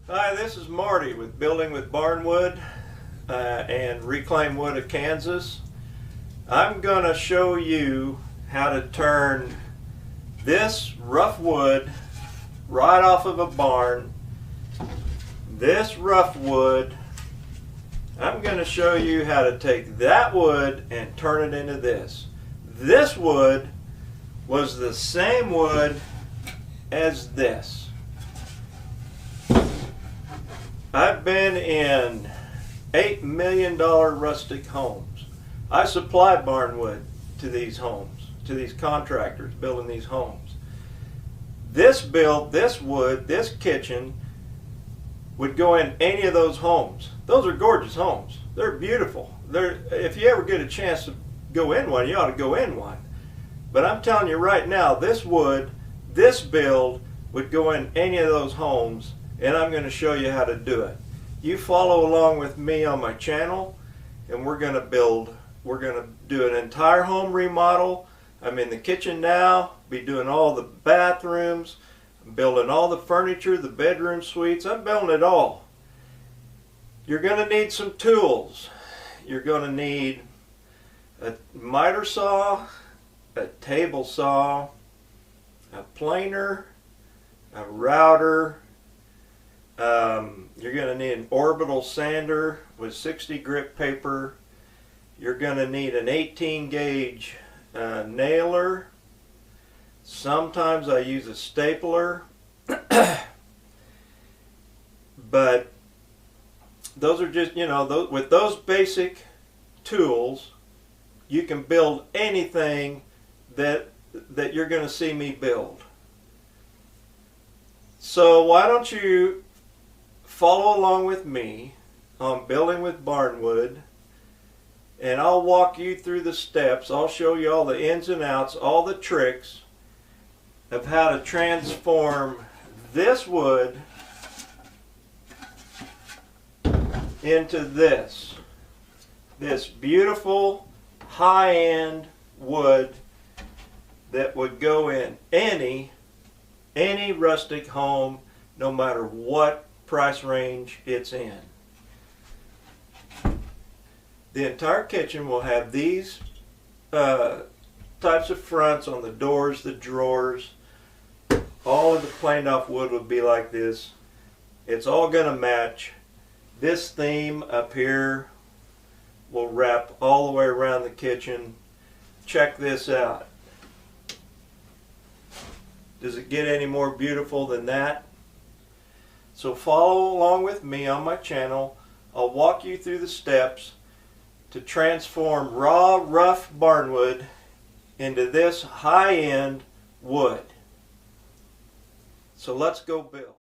Hi, this is Marty with Building with Barnwood and Reclaim Wood of Kansas. I'm going to show you how to turn this rough wood right off of a barn. This rough wood, I'm going to show you how to take that wood and turn it into this. This wood was the same wood as this. I've been in $8 million rustic homes. I supply barnwood to these homes, to these contractors building these homes. This wood, this kitchen would go in any of those homes. Those are gorgeous homes. They're beautiful. If you ever get a chance to go in one, you ought to go in one. But I'm telling you right now, this wood, this build would go in any of those homes, and I'm going to show you how to do it. You follow along with me on my channel, and we're going to do an entire home remodel. I'm in the kitchen now, be doing all the bathrooms, I'm building all the furniture, the bedroom suites, I'm building it all. You're going to need some tools. You're going to need a miter saw, a table saw, a planer, a router. You're going to need an orbital sander with 60 grit paper. You're going to need an 18 gauge nailer. Sometimes I use a stapler. But those are just, with those basic tools, you can build anything that you're going to see me build. So why don't you follow along with me on Building with Barnwood, and I'll walk you through the steps. I'll show you all the ins and outs, all the tricks of how to transform this wood into this beautiful high-end wood that would go in any rustic home, no matter what price range it's in. The entire kitchen will have these types of fronts on the doors, the drawers. All of the planed off wood will be like this. It's all going to match. This theme up here will wrap all the way around the kitchen. Check this out. Does it get any more beautiful than that? So follow along with me on my channel. I'll walk you through the steps to transform raw, rough barnwood into this high-end wood. So let's go build.